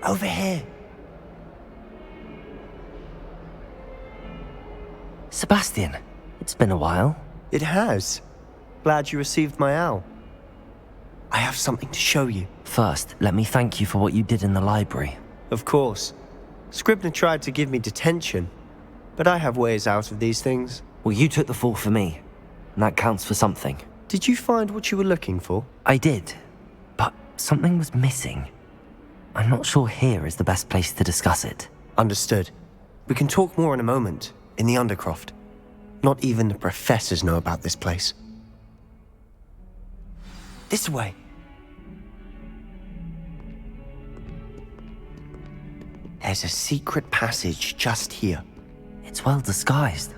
Over here. Sebastian, it's been a while. It has. Glad you received my owl. I have something to show you. First, let me thank you for what you did in the library. Of course. Scribner tried to give me detention, but I have ways out of these things. Well, you took the fall for me, and that counts for something. Did you find what you were looking for? I did, but something was missing. I'm not sure here is the best place to discuss it. Understood. We can talk more in a moment, in the Undercroft. Not even the professors know about this place. This way. There's a secret passage just here. It's well disguised.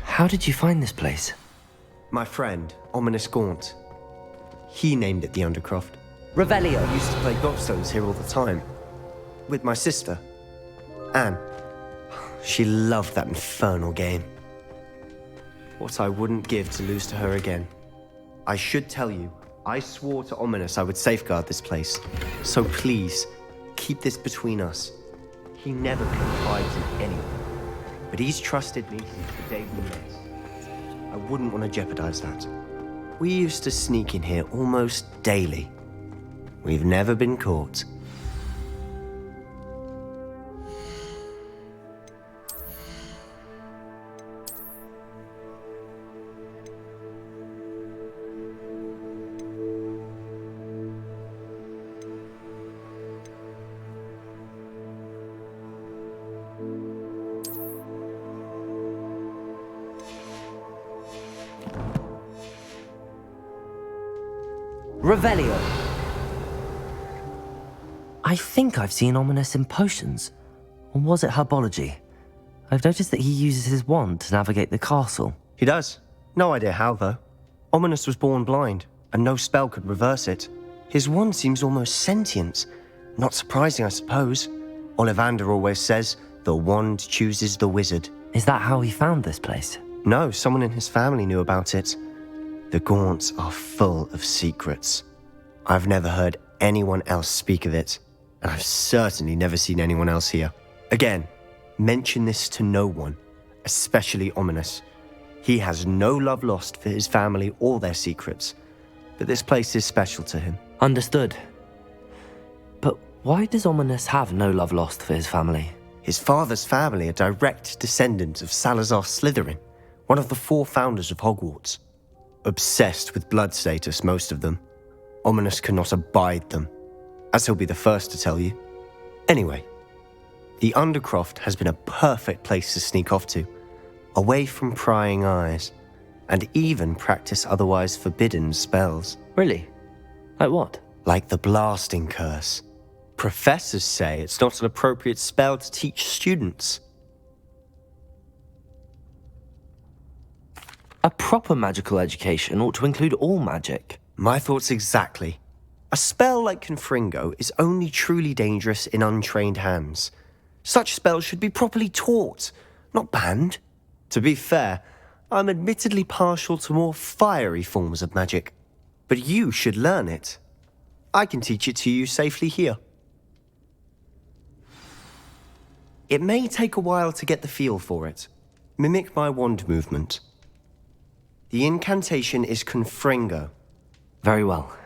How did you find this place? My friend, Ominous Gaunt. He named it the Undercroft. Revelio. I used to play gobstones here all the time. With my sister, Anne. She loved that infernal game. What I wouldn't give to lose to her again. I should tell you, I swore to Ominous I would safeguard this place. So please, keep this between us. He never confides in anyone. But he's trusted me since the day we met. I wouldn't want to jeopardize that. We used to sneak in here almost daily. We've never been caught. Revelio. I think I've seen Ominous in potions. Or was it herbology? I've noticed that he uses his wand to navigate the castle. He does. No idea how, though. Ominous was born blind, and no spell could reverse it. His wand seems almost sentient. Not surprising, I suppose. Ollivander always says, the wand chooses the wizard. Is that how he found this place? No, someone in his family knew about it. The Gaunts are full of secrets. I've never heard anyone else speak of it, and I've certainly never seen anyone else here. Again, mention this to no one, especially Ominous. He has no love lost for his family or their secrets, but this place is special to him. Understood. But why does Ominous have no love lost for his family? His father's family are direct descendants of Salazar Slytherin, one of the 4 founders of Hogwarts. Obsessed with blood status, most of them. Ominous cannot abide them, as he'll be the first to tell you. Anyway, the Undercroft has been a perfect place to sneak off to, away from prying eyes, and even practice otherwise forbidden spells. Really? Like what? Like the blasting curse. Professors say it's not an appropriate spell to teach students. A proper magical education ought to include all magic. My thoughts exactly. A spell like Confringo is only truly dangerous in untrained hands. Such spells should be properly taught, not banned. To be fair, I'm admittedly partial to more fiery forms of magic. But you should learn it. I can teach it to you safely here. It may take a while to get the feel for it. Mimic my wand movement. The incantation is Confringo. Very well.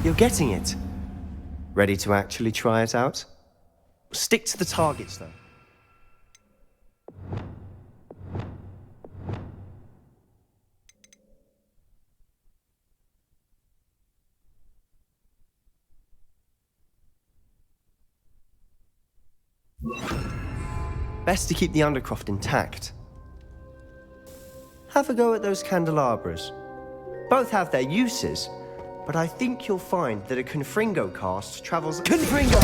You're getting it. Ready to actually try it out? Stick to the targets, though. best to keep the Undercroft intact. Have a go at those candelabras. Both have their uses, but I think you'll find that a Confringo cast travels... Confringo!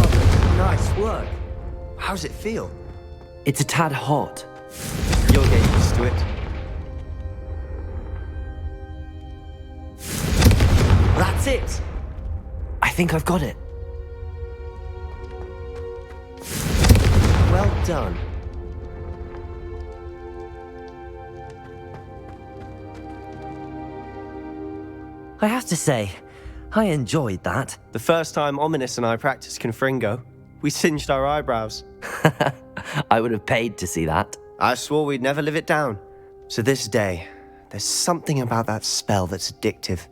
Nice work. How's it feel? It's a tad hot. You'll get used to it. That's it! I think I've got it. Well done. I have to say, I enjoyed that. The first time Ominous and I practiced Confringo, we singed our eyebrows. I would have paid to see that. I swore we'd never live it down. So this day, there's something about that spell that's addictive.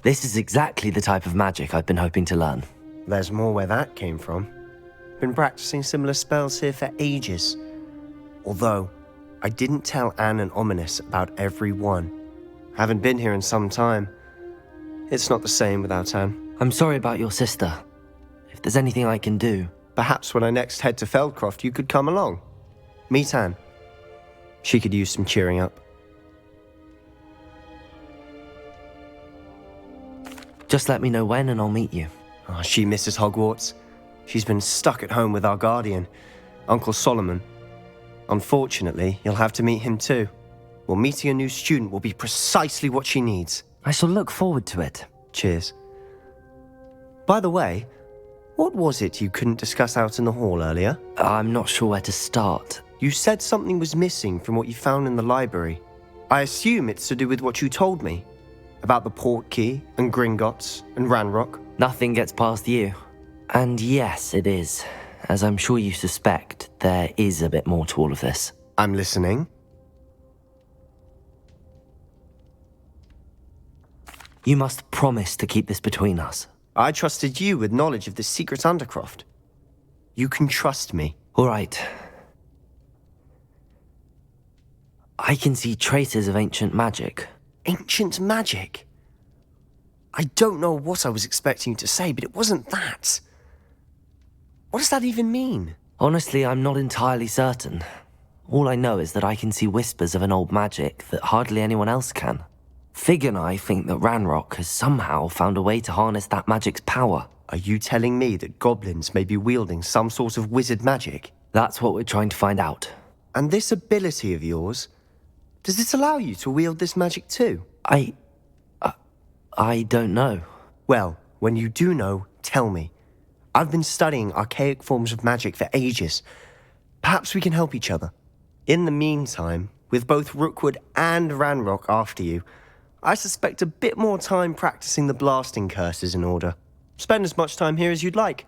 This is exactly the type of magic I've been hoping to learn. There's more where that came from. Been practicing similar spells here for ages. Although, I didn't tell Anne and Ominous about every one. Haven't been here in some time. It's not the same without Anne. I'm sorry about your sister. If there's anything I can do... Perhaps when I next head to Feldcroft, you could come along. Meet Anne. She could use some cheering up. Just let me know when and I'll meet you. Oh, she misses Hogwarts. She's been stuck at home with our guardian, Uncle Solomon. Unfortunately, you'll have to meet him too. Well, meeting a new student will be precisely what she needs. I shall look forward to it. Cheers. By the way, what was it you couldn't discuss out in the hall earlier? I'm not sure where to start. You said something was missing from what you found in the library. I assume it's to do with what you told me. About the Portkey, and Gringotts, and Ranrock. Nothing gets past you. And yes, it is. As I'm sure you suspect, there is a bit more to all of this. I'm listening. You must promise to keep this between us. I trusted you with knowledge of the secret Undercroft. You can trust me. All right. I can see traces of ancient magic. Ancient magic? I don't know what I was expecting you to say, but it wasn't that. What does that even mean? Honestly, I'm not entirely certain. All I know is that I can see whispers of an old magic that hardly anyone else can. Fig and I think that Ranrock has somehow found a way to harness that magic's power. Are you telling me that goblins may be wielding some sort of wizard magic? That's what we're trying to find out. And this ability of yours, does it allow you to wield this magic too? I don't know. Well, when you do know, tell me. I've been studying archaic forms of magic for ages. Perhaps we can help each other. In the meantime, with both Rookwood and Ranrock after you, I suspect a bit more time practicing the blasting curses in order. Spend as much time here as you'd like.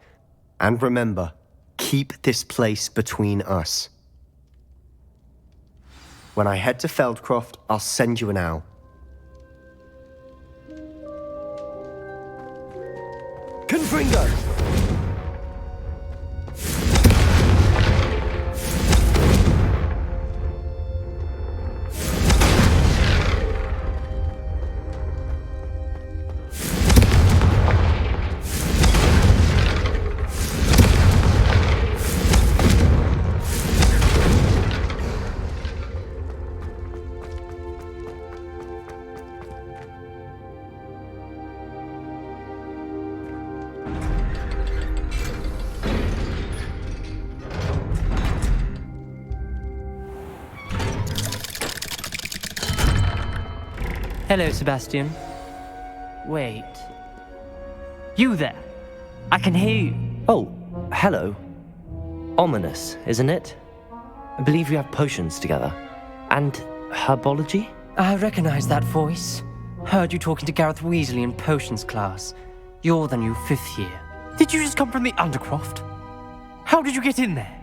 And remember, keep this place between us. When I head to Feldcroft, I'll send you an owl. Confringo! Hello, Sebastian. Wait. You there? I can hear you. Oh, hello. Ominous, isn't it? I believe we have potions together. And herbology? I recognize that voice. Heard you talking to Gareth Weasley in potions class. You're the new 5th year. Did you just come from the Undercroft? How did you get in there?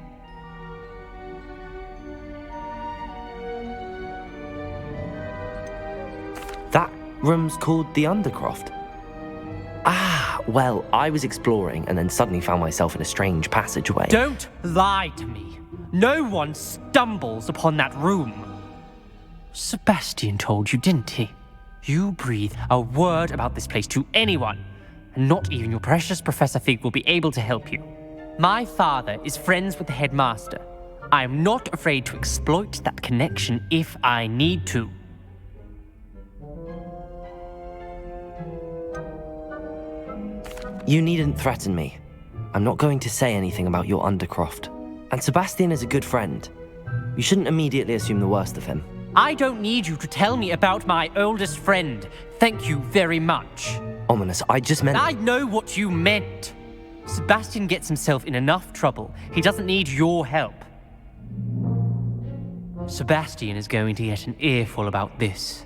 That room's called the Undercroft. Ah, well, I was exploring and then suddenly found myself in a strange passageway. Don't lie to me. No one stumbles upon that room. Sebastian told you, didn't he? You breathe a word about this place to anyone, and not even your precious Professor Fig will be able to help you. My father is friends with the headmaster. I am not afraid to exploit that connection if I need to. You needn't threaten me. I'm not going to say anything about your Undercroft. And Sebastian is a good friend. You shouldn't immediately assume the worst of him. I don't need you to tell me about my oldest friend. Thank you very much. Ominous, I just meant... I know what you meant. Sebastian gets himself in enough trouble. He doesn't need your help. Sebastian is going to get an earful about this.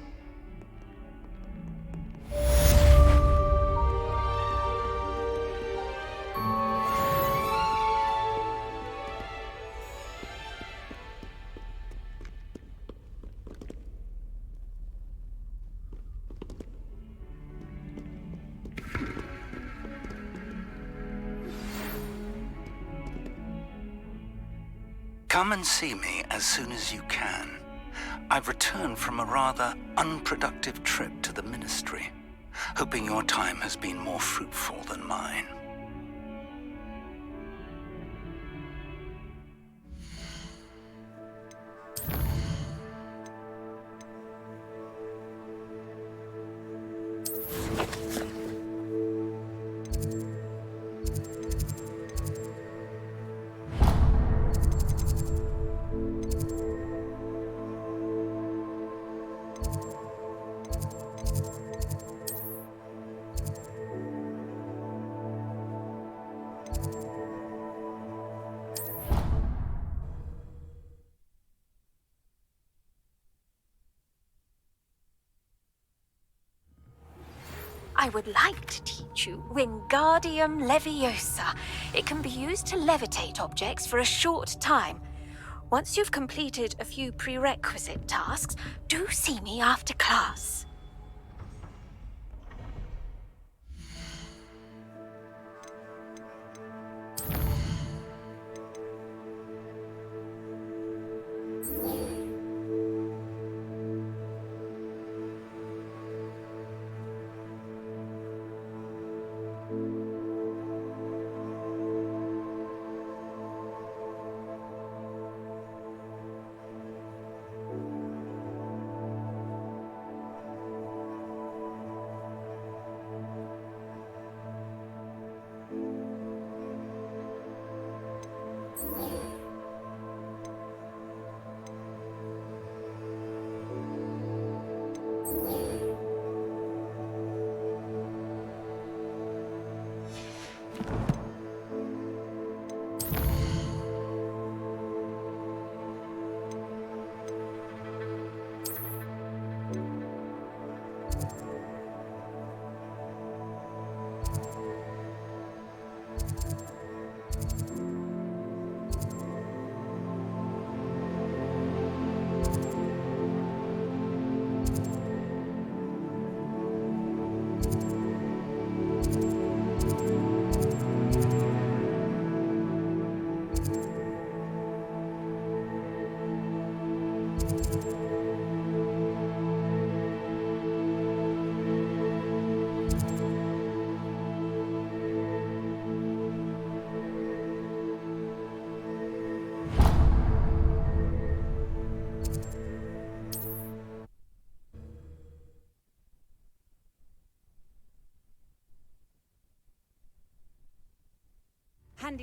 Come and see me as soon as you can. I've returned from a rather unproductive trip to the Ministry, hoping your time has been more fruitful than mine. I would like to teach you Wingardium Leviosa. It can be used to levitate objects for a short time. Once you've completed a few prerequisite tasks, do see me after class.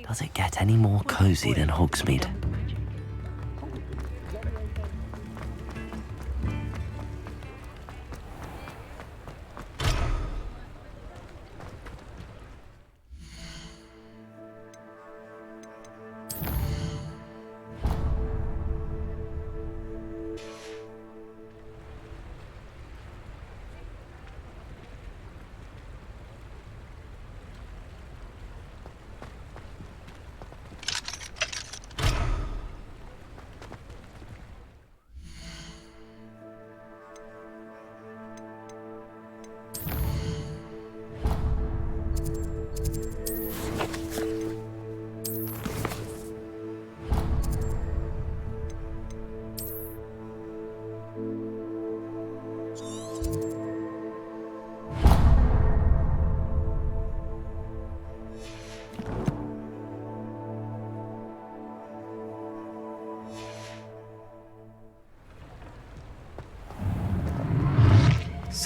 Does it get any more cozy than Hogsmeade?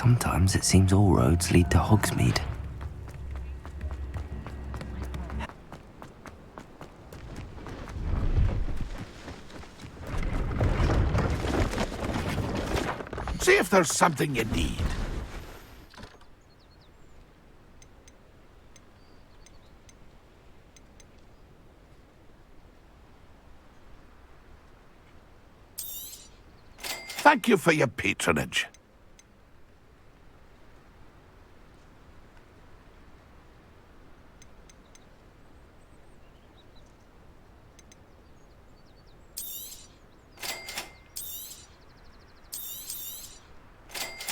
Sometimes it seems all roads lead to Hogsmeade. See if there's something you need. Thank you for your patronage.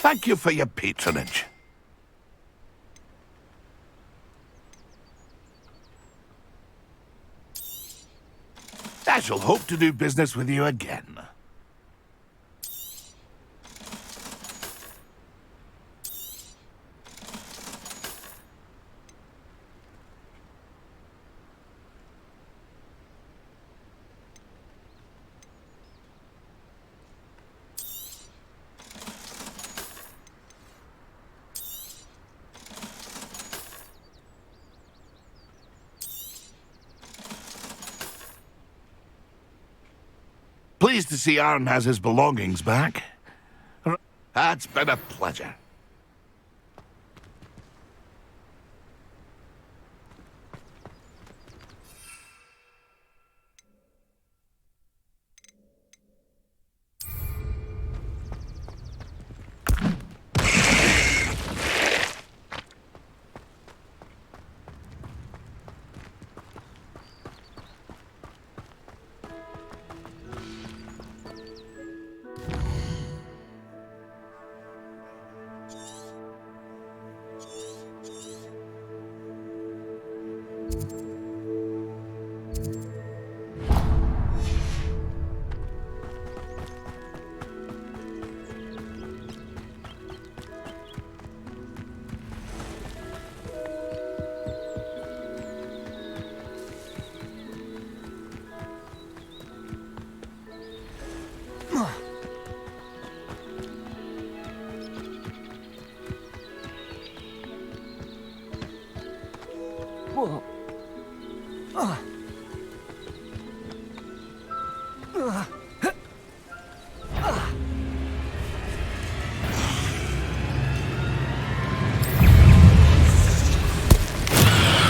Thank you for your patronage. I shall hope to do business with you again. Pleased to see Aaron has his belongings back. It's been a pleasure.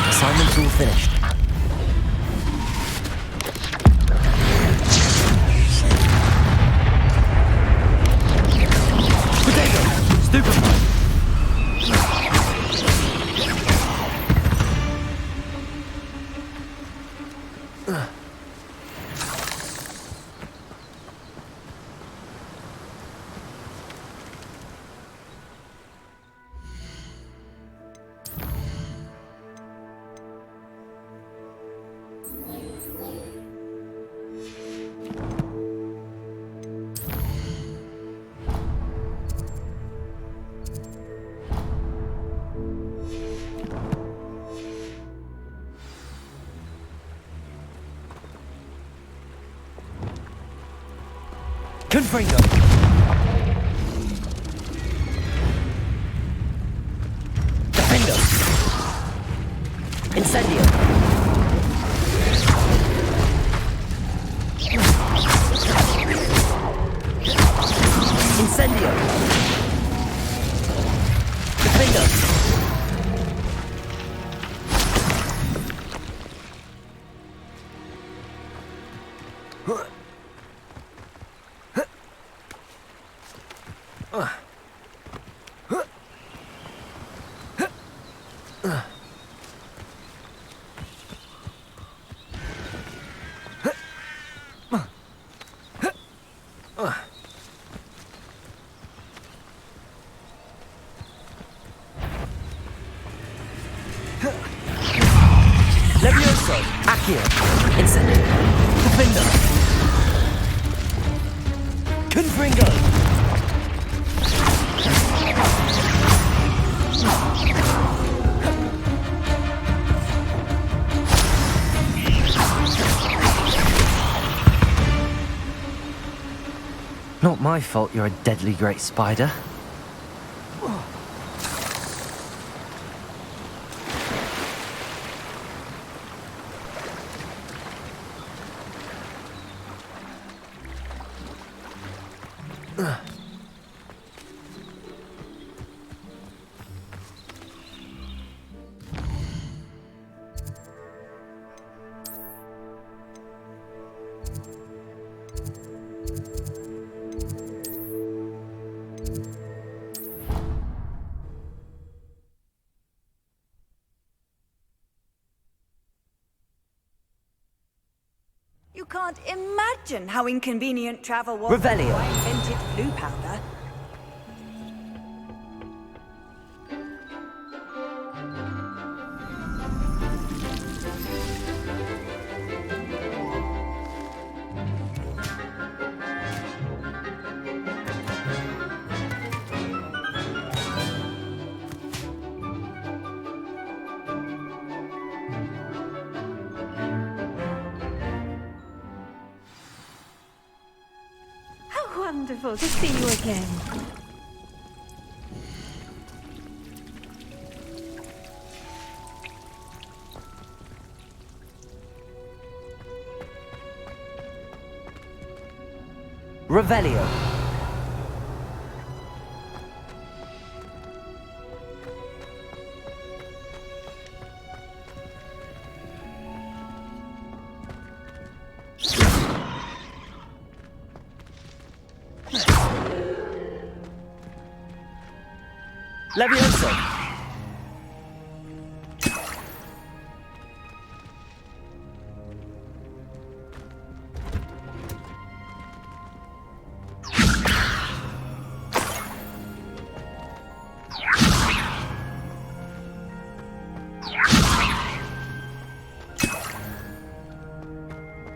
Assignment's all finished. Potato! Stupid! Confringo! Defendo! Incendio! Incendio! Defendo! Levioso! Accio! Incendio! Defendo! Confringo! Not my fault you're a deadly great spider. can't imagine how inconvenient travel was Revelio. before I invented blue powder. Wonderful to see you again. Revelio. Levioso.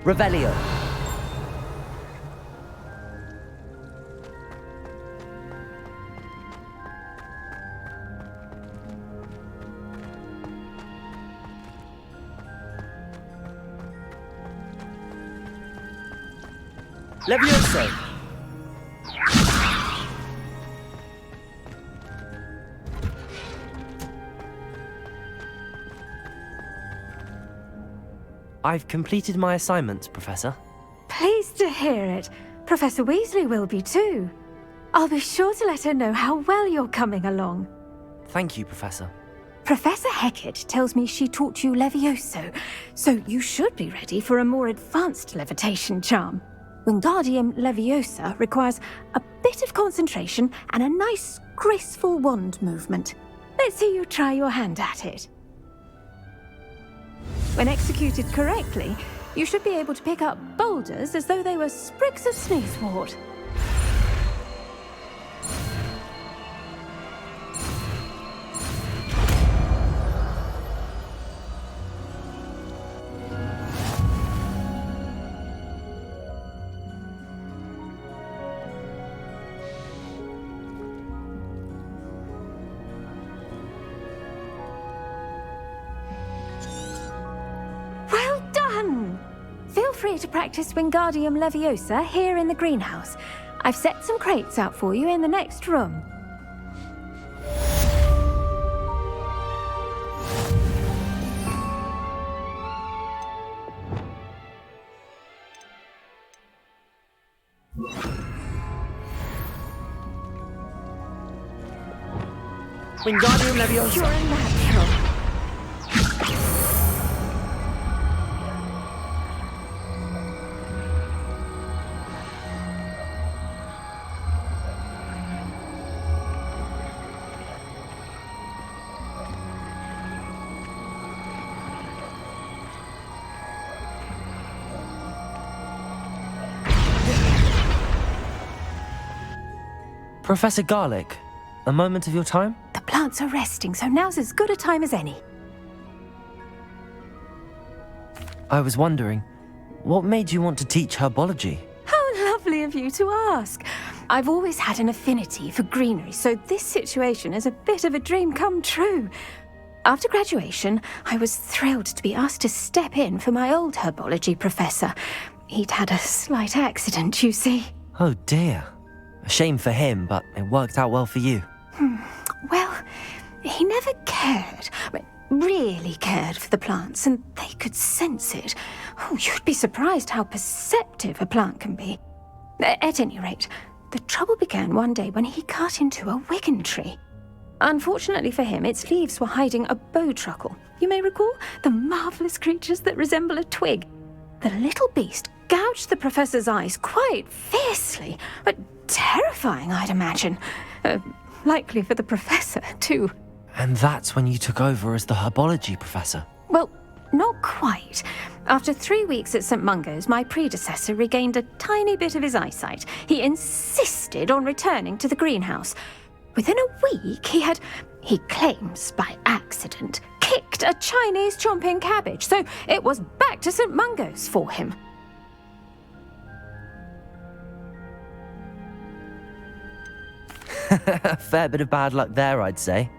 Revelio. Levioso. I've completed my assignments, Professor. Pleased to hear it. Professor Weasley will be too. I'll be sure to let her know how well you're coming along. Thank you, Professor. Professor Hecat tells me she taught you Levioso, so you should be ready for a more advanced levitation charm. Wingardium Leviosa requires a bit of concentration and a nice, graceful wand movement. Let's see you try your hand at it. When executed correctly, you should be able to pick up boulders as though they were sprigs of sneezewort. Feel free to practice Wingardium Leviosa here in the greenhouse. I've set some crates out for you in the next room. Wingardium Leviosa. You're a natural. Professor Garlick, a moment of your time? The plants are resting, so now's as good a time as any. I was wondering, what made you want to teach herbology? How lovely of you to ask. I've always had an affinity for greenery, so this situation is a bit of a dream come true. After graduation, I was thrilled to be asked to step in for my old herbology professor. He'd had a slight accident, you see. Oh dear. A shame for him, but it worked out well for you. Well, he never cared, really cared for the plants, and they could sense it. Oh, you'd be surprised how perceptive a plant can be. At any rate, the trouble began one day when he cut into a Wigan tree. Unfortunately for him, its leaves were hiding a bowtruckle. You may recall the marvellous creatures that resemble a twig. The little beast gouged the professor's eyes quite fiercely, but terrifying, I'd imagine. Likely for the professor, too. And that's when you took over as the herbology professor? Well, not quite. After 3 weeks at St. Mungo's, my predecessor regained a tiny bit of his eyesight. He insisted on returning to the greenhouse. Within a week, he claims by accident, kicked a Chinese chomping cabbage, so it was back to St. Mungo's for him. A fair bit of bad luck there, I'd say.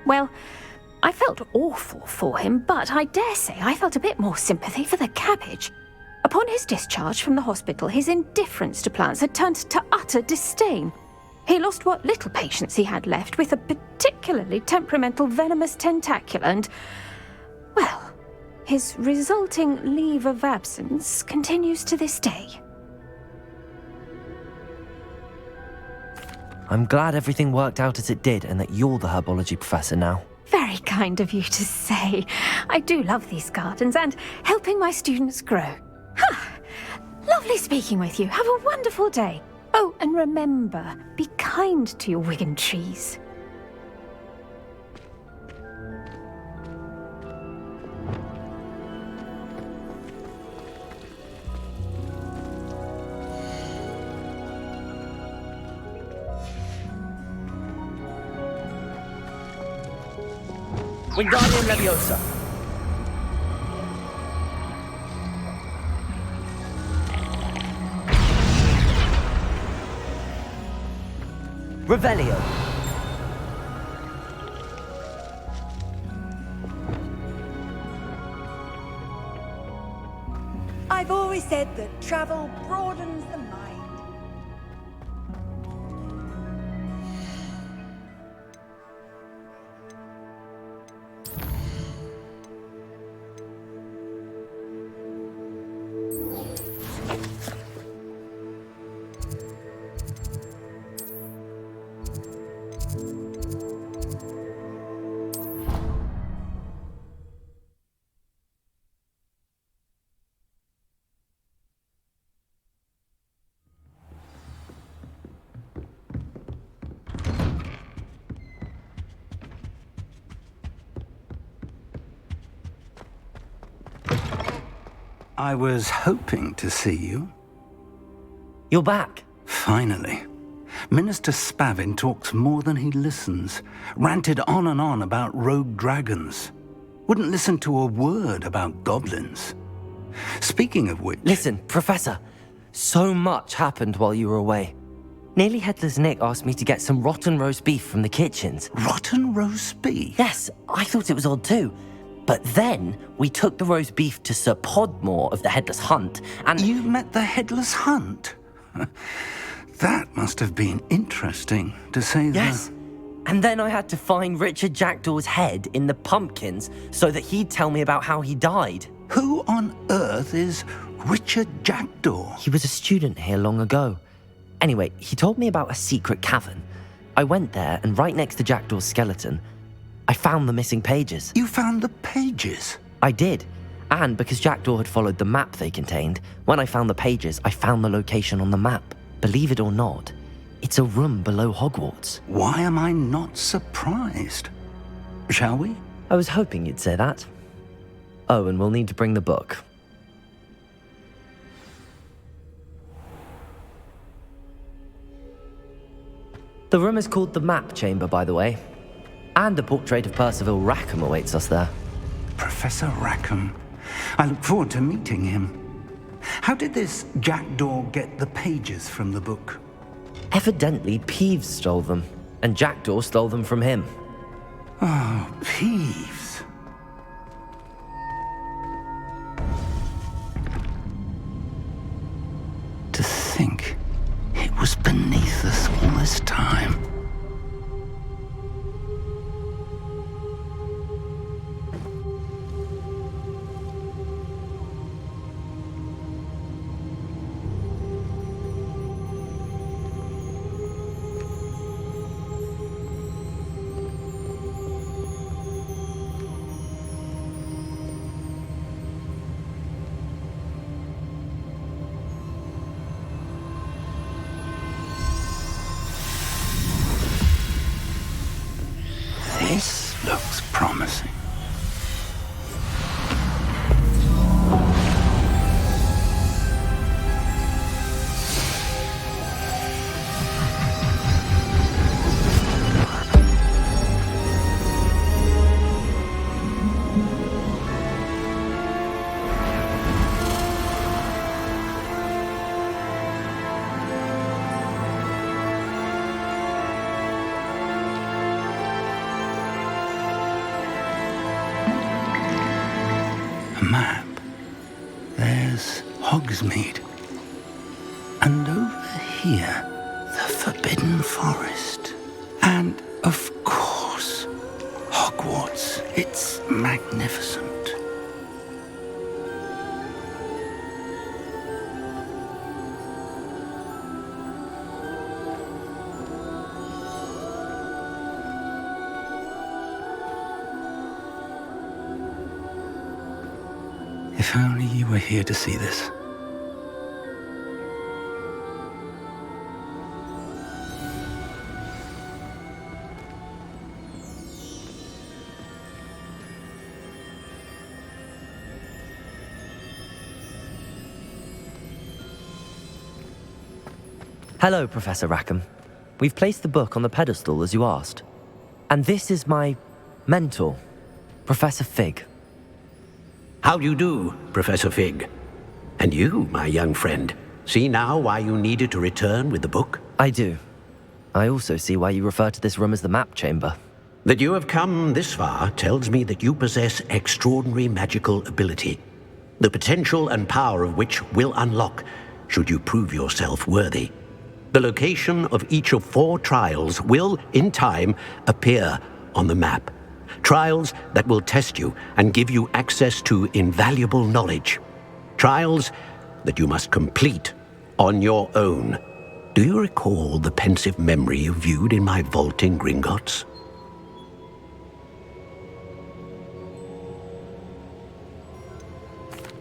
Well, I felt awful for him, but I dare say I felt a bit more sympathy for the cabbage. Upon his discharge from the hospital, his indifference to plants had turned to utter disdain. He lost what little patience he had left with a particularly temperamental venomous tentacula and, well, his resulting leave of absence continues to this day. I'm glad everything worked out as it did and that you're the herbology professor now. Very kind of you to say. I do love these gardens and helping my students grow. Lovely speaking with you. Have a wonderful day. Oh, and remember, be kind to your Wigan trees. Wingardium Leviosa. Revelio. I've always said that travel broadens the mind. I was hoping to see you. You're back. Finally. Minister Spavin talks more than he listens. Ranted on and on about rogue dragons. Wouldn't listen to a word about goblins. Speaking of which... Listen, Professor. So much happened while you were away. Nearly Headless Nick asked me to get some rotten roast beef from the kitchens. Rotten roast beef? Yes, I thought it was odd too. But then we took the roast beef to Sir Podmore of the Headless Hunt, and... You met the Headless Hunt? That must have been interesting, to say the... Yes. And then I had to find Richard Jackdaw's head in the pumpkins so that he'd tell me about how he died. Who on earth is Richard Jackdaw? He was a student here long ago. Anyway, he told me about a secret cavern. I went there, and right next to Jackdaw's skeleton, I found the missing pages. You found the pages? I did. And because Jackdaw had followed the map they contained, when I found the pages, I found the location on the map. Believe it or not, it's a room below Hogwarts. Why am I not surprised? Shall we? I was hoping you'd say that. Oh, and we'll need to bring the book. The room is called the Map Chamber, by the way. And a portrait of Percival Rackham awaits us there. Professor Rackham. I look forward to meeting him. How did this Jackdaw get the pages from the book? Evidently, Peeves stole them, and Jackdaw stole them from him. Oh, Peeves. To think it was beneath us all this time. the map, there's Hogsmeade. And over here, the Forbidden Forest. And, of course, Hogwarts. It's magnificent. If only you were here to see this. Hello, Professor Rackham. We've placed the book on the pedestal as you asked. And this is my mentor, Professor Fig. How do you do, Professor Fig? And you, my young friend, see now why you needed to return with the book? I do. I also see why you refer to this room as the map chamber. That you have come this far tells me that you possess extraordinary magical ability, the potential and power of which will unlock should you prove yourself worthy. The location of each of 4 trials will, in time, appear on the map. Trials that will test you and give you access to invaluable knowledge. Trials that you must complete on your own. Do you recall the pensive memory you viewed in my vault in Gringotts?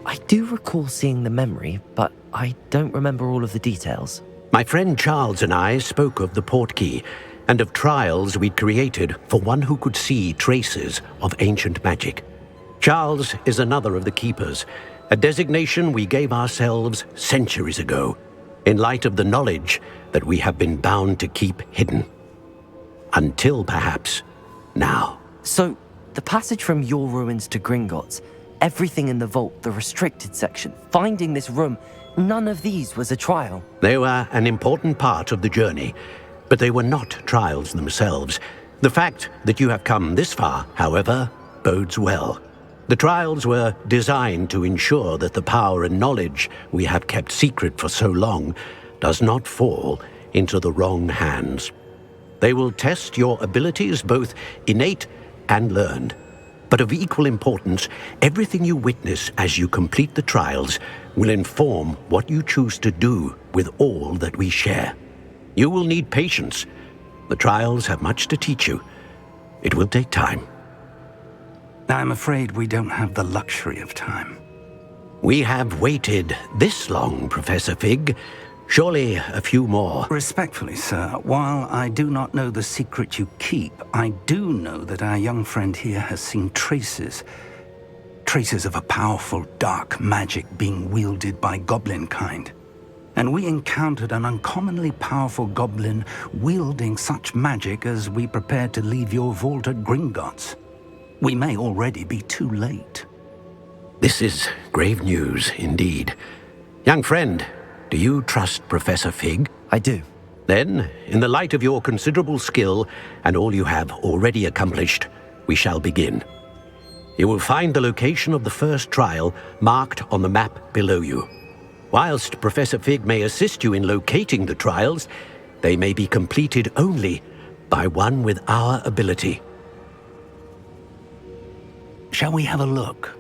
I do recall seeing the memory, but I don't remember all of the details. My friend Charles and I spoke of the portkey and of trials we'd created for one who could see traces of ancient magic. Charles is another of the keepers, a designation we gave ourselves centuries ago, in light of the knowledge that we have been bound to keep hidden. Until perhaps now. So, the passage from your ruins to Gringotts, everything in the vault, the restricted section, finding this room, none of these was a trial. They were an important part of the journey, but they were not trials themselves. The fact that you have come this far, however, bodes well. The trials were designed to ensure that the power and knowledge we have kept secret for so long does not fall into the wrong hands. They will test your abilities, both innate and learned. But of equal importance, everything you witness as you complete the trials will inform what you choose to do with all that we share. You will need patience. The trials have much to teach you. It will take time. I'm afraid we don't have the luxury of time. We have waited this long, Professor Fig. Surely a few more. Respectfully, sir, while I do not know the secret you keep, I do know that our young friend here has seen traces of a powerful dark magic being wielded by goblin kind. And we encountered an uncommonly powerful goblin wielding such magic as we prepared to leave your vault at Gringotts. We may already be too late. This is grave news indeed. Young friend, do you trust Professor Fig? I do. Then, in the light of your considerable skill and all you have already accomplished, we shall begin. You will find the location of the first trial marked on the map below you. Whilst Professor Fig may assist you in locating the trials, they may be completed only by one with our ability. Shall we have a look?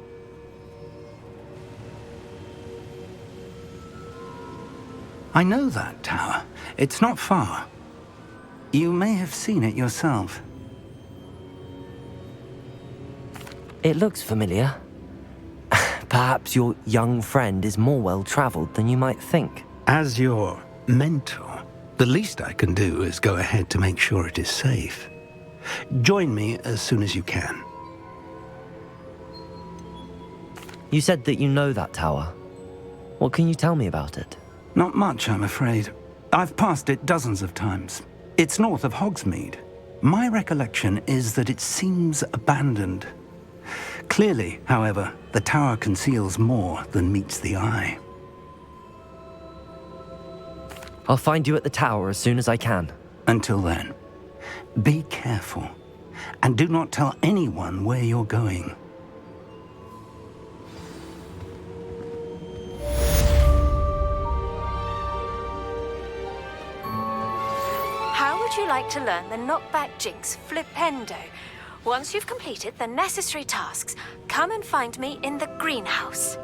I know that tower. It's not far. You may have seen it yourself. It looks familiar. Perhaps your young friend is more well-traveled than you might think. As your mentor, the least I can do is go ahead to make sure it is safe. Join me as soon as you can. You said that you know that tower. What can you tell me about it? Not much, I'm afraid. I've passed it dozens of times. It's north of Hogsmeade. My recollection is that it seems abandoned. Clearly, however, the tower conceals more than meets the eye. I'll find you at the tower as soon as I can. Until then, be careful, and do not tell anyone where you're going. would you like to learn the knockback jinx flipendo? Once you've completed the necessary tasks, come and find me in the greenhouse.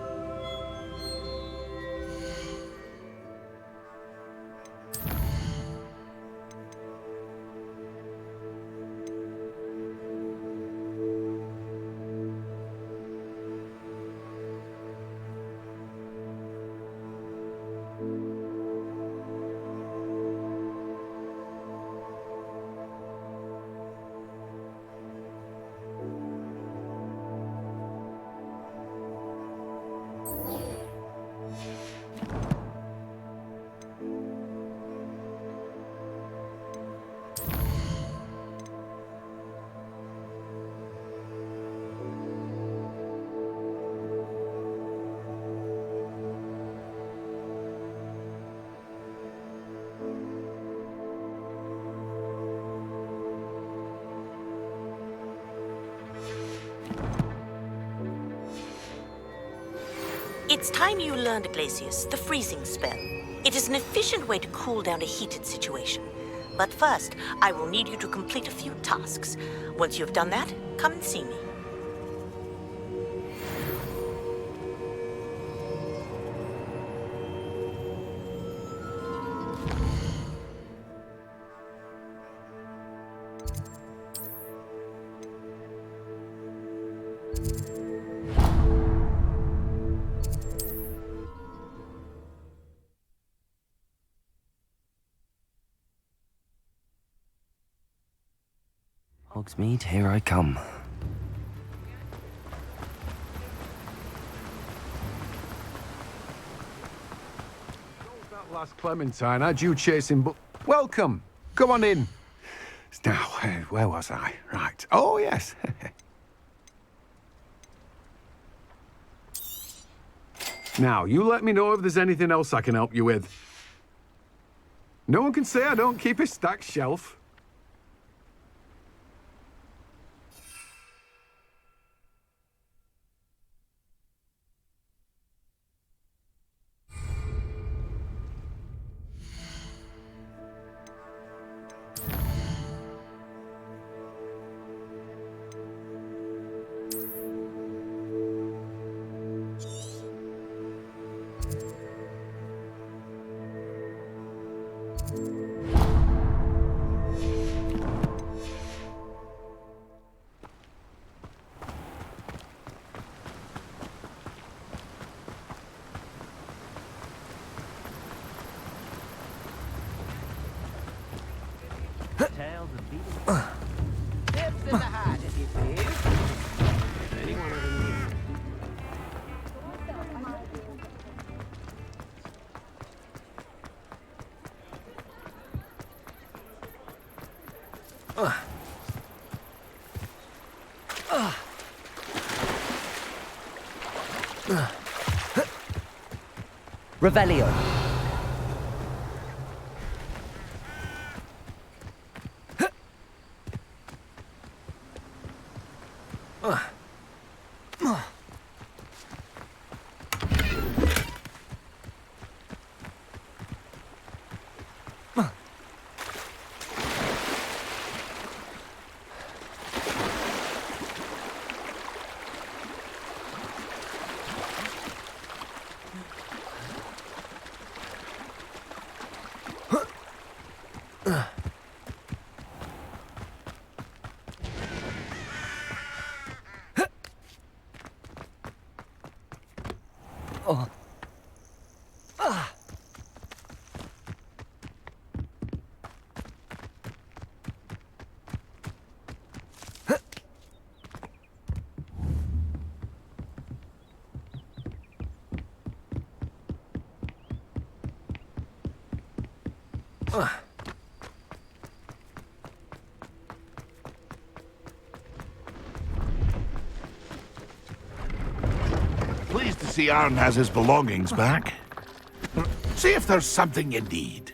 It's time you learned, Iglesias, the freezing spell. It is an efficient way to cool down a heated situation. But first, I will need you to complete a few tasks. Once you have done that, come and see me. Hogsmeade, here I come. That last Clementine had you chasing, but welcome. Come on in. Now, where was I? Right. Oh, yes. Now, you let me know if there's anything else I can help you with. No one can say I don't keep a stacked shelf. Revelio. Pleased to see Aaron has his belongings back. See if there's something you need.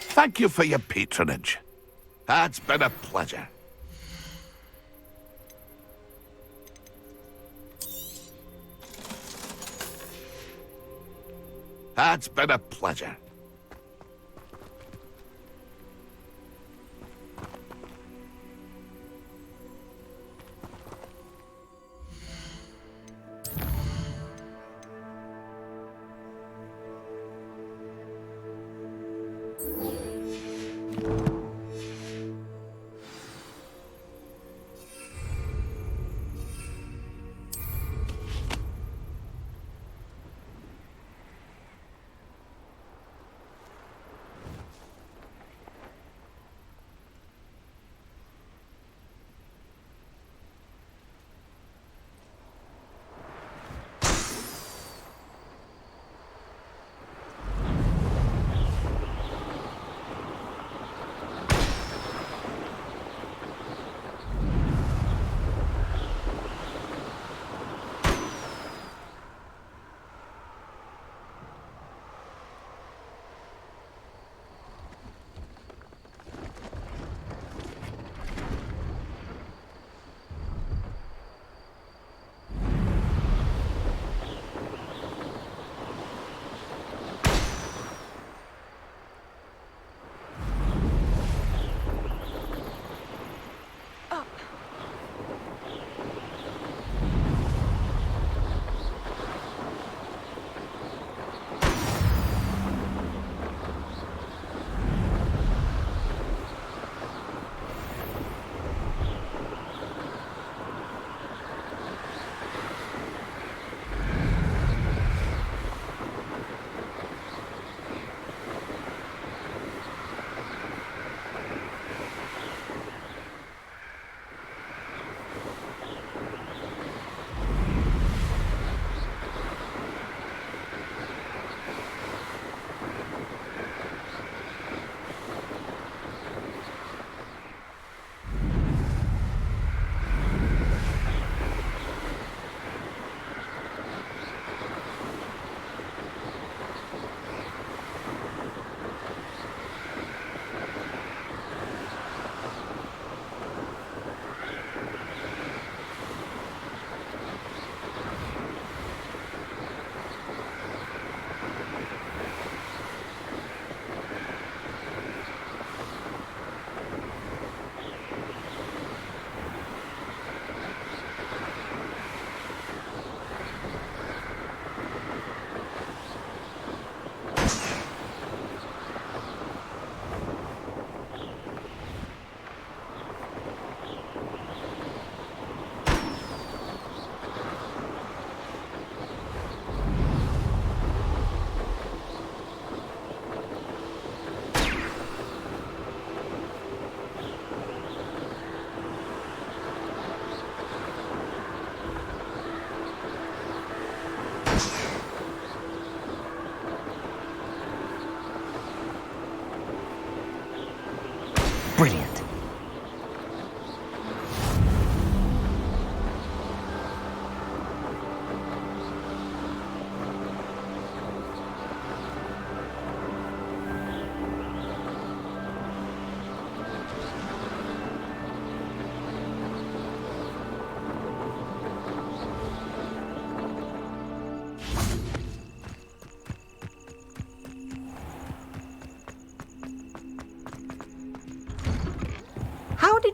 Thank you for your patronage. It's been a pleasure. It's been a pleasure.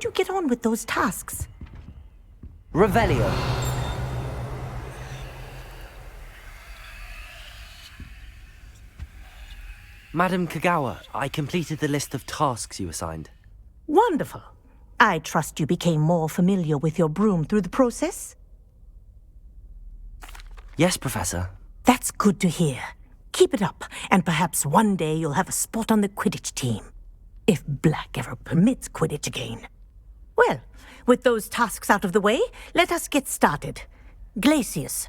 how'd you get on with those tasks? Revelio. Madam Kagawa, I completed the list of tasks you assigned. Wonderful. I trust you became more familiar with your broom through the process? Yes, Professor. That's good to hear. Keep it up, and perhaps one day you'll have a spot on the Quidditch team. If Black ever permits Quidditch again. Well, with those tasks out of the way, let us get started. Glacius.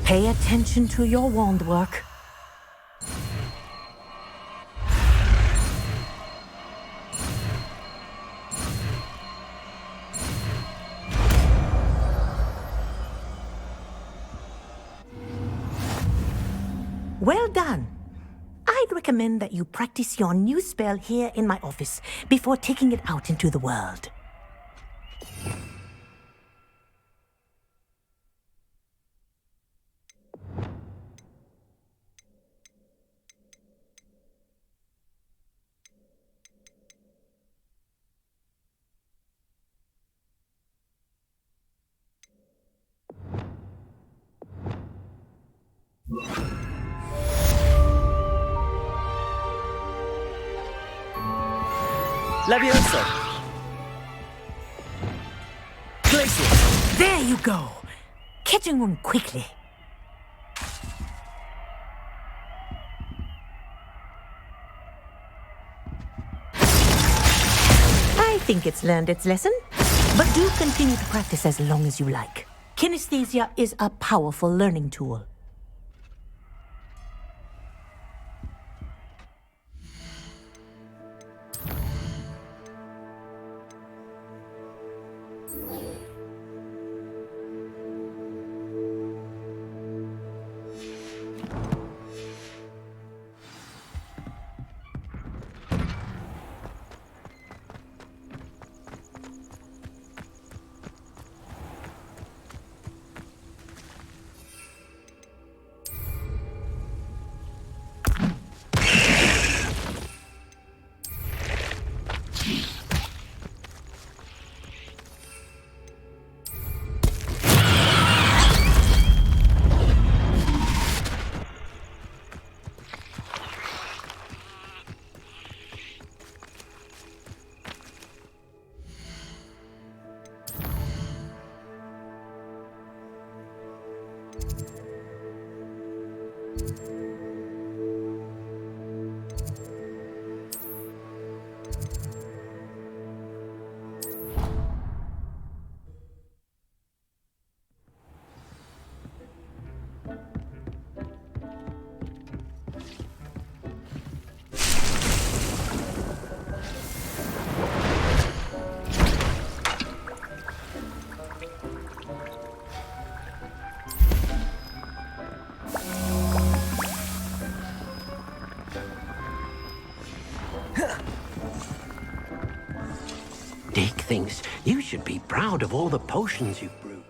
Pay attention to your wand work. Well done. I'd recommend that you practice your new spell here in my office before taking it out into the world. Leviosa! Glacius! There you go! Catching one quickly. I think it's learned its lesson, but do continue to practice as long as you like. Kinesthesia is a powerful learning tool. Dick thinks you should be proud of all the potions you've brewed.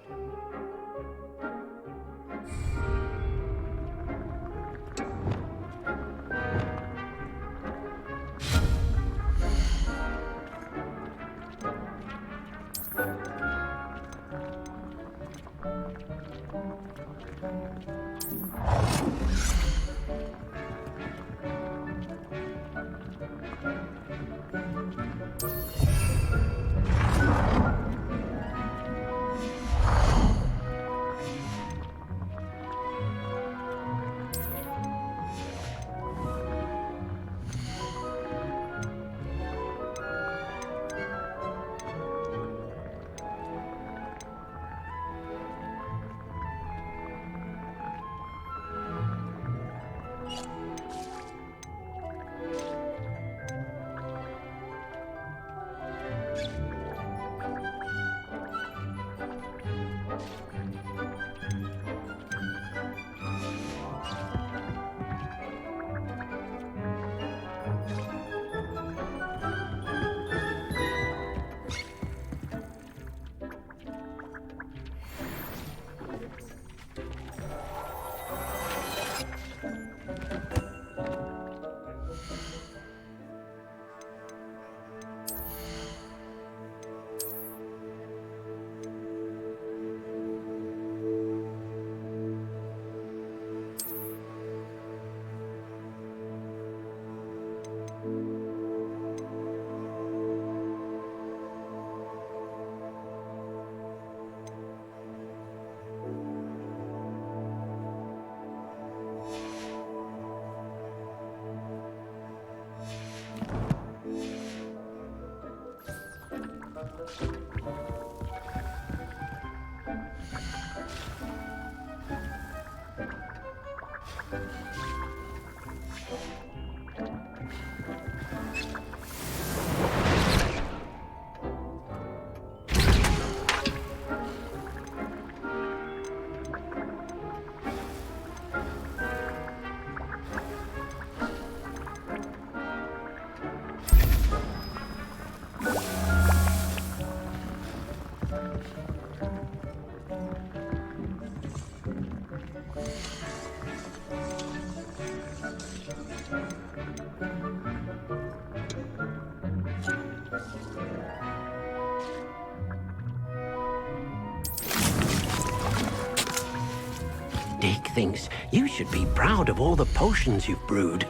Dick thinks you should be proud of all the potions you've brewed.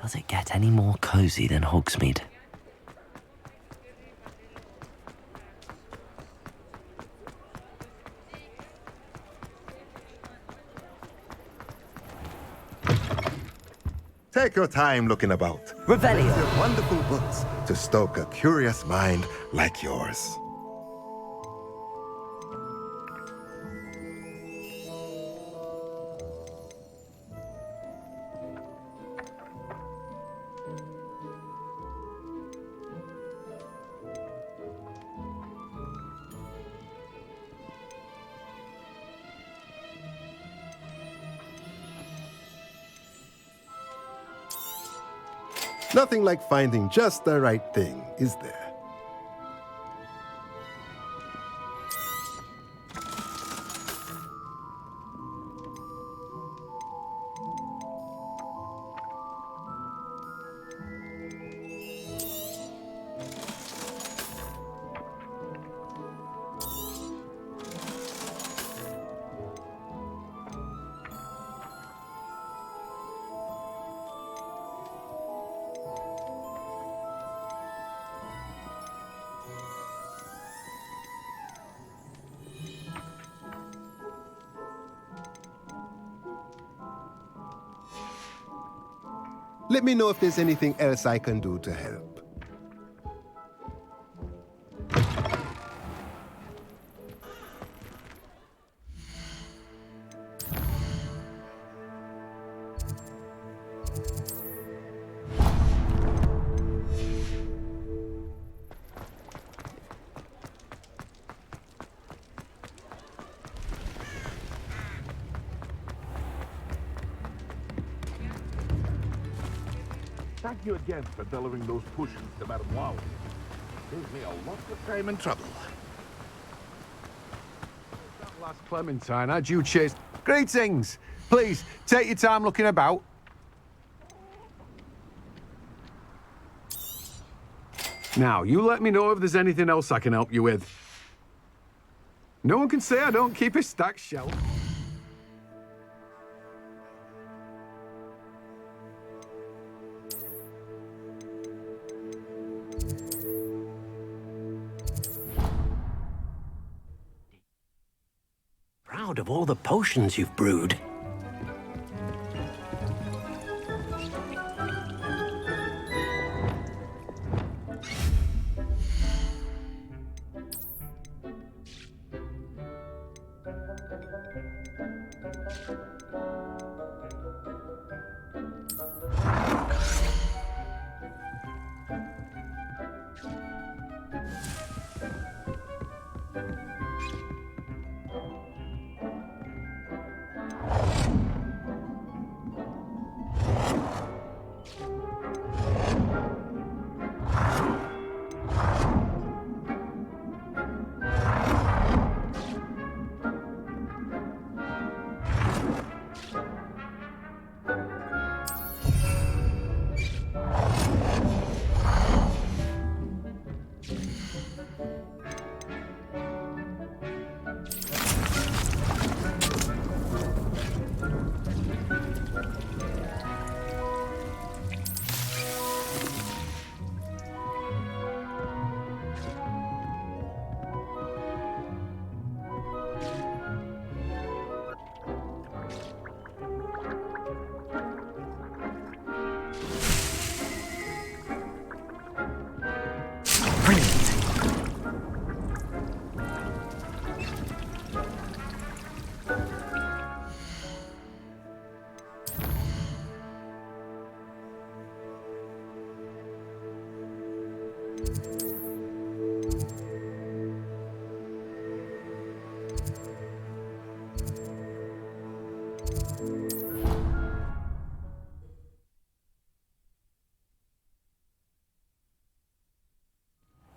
Does it get any more cozy than Hogsmeade? Take your time looking about. Revelio. There are wonderful books to stoke a curious mind like yours. Nothing like finding just the right thing, is there? Let me know if there's anything else I can do to help. Thank you again for delivering those potions to Madame Wow. Saved me a lot of time and trouble. That last Clementine had you chased. Greetings! Please, take your time looking about. Now, you let me know if there's anything else I can help you with. No one can say I don't keep a stacked shelf. Proud of all the potions you've brewed.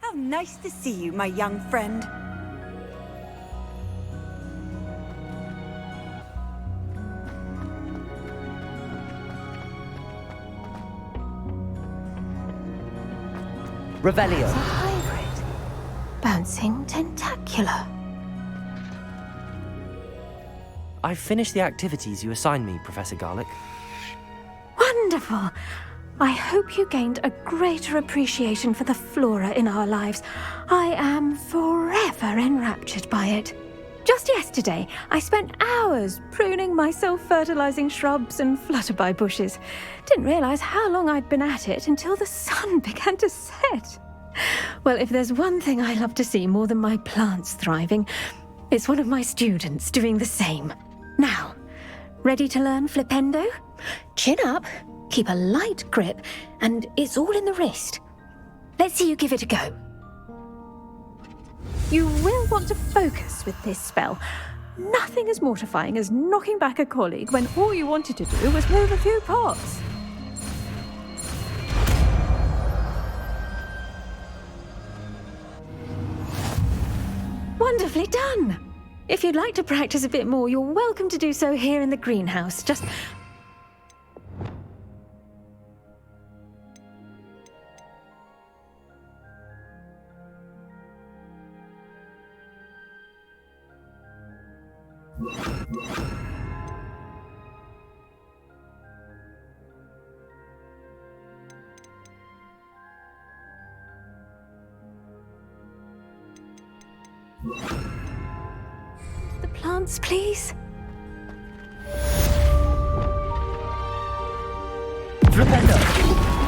How nice to see you, my young friend. Revelio. It's a hybrid. Bouncing tentacular. I've finished the activities you assigned me, Professor Garlick. Wonderful. I hope you gained a greater appreciation for the flora in our lives. I am forever enraptured by it. Just yesterday, I spent hours pruning my self-fertilizing shrubs and flutterby bushes. Didn't realize how long I'd been at it until the sun began to set. Well, if there's one thing I love to see more than my plants thriving, it's one of my students doing the same. Now, ready to learn flipendo? Chin up, keep a light grip, and it's all in the wrist. Let's see you give it a go. You will want to focus with this spell. Nothing as mortifying as knocking back a colleague when all you wanted to do was move a few pots. Wonderfully done! If you'd like to practice a bit more, you're welcome to do so here in the greenhouse. Just... The plants, please. Flipendo!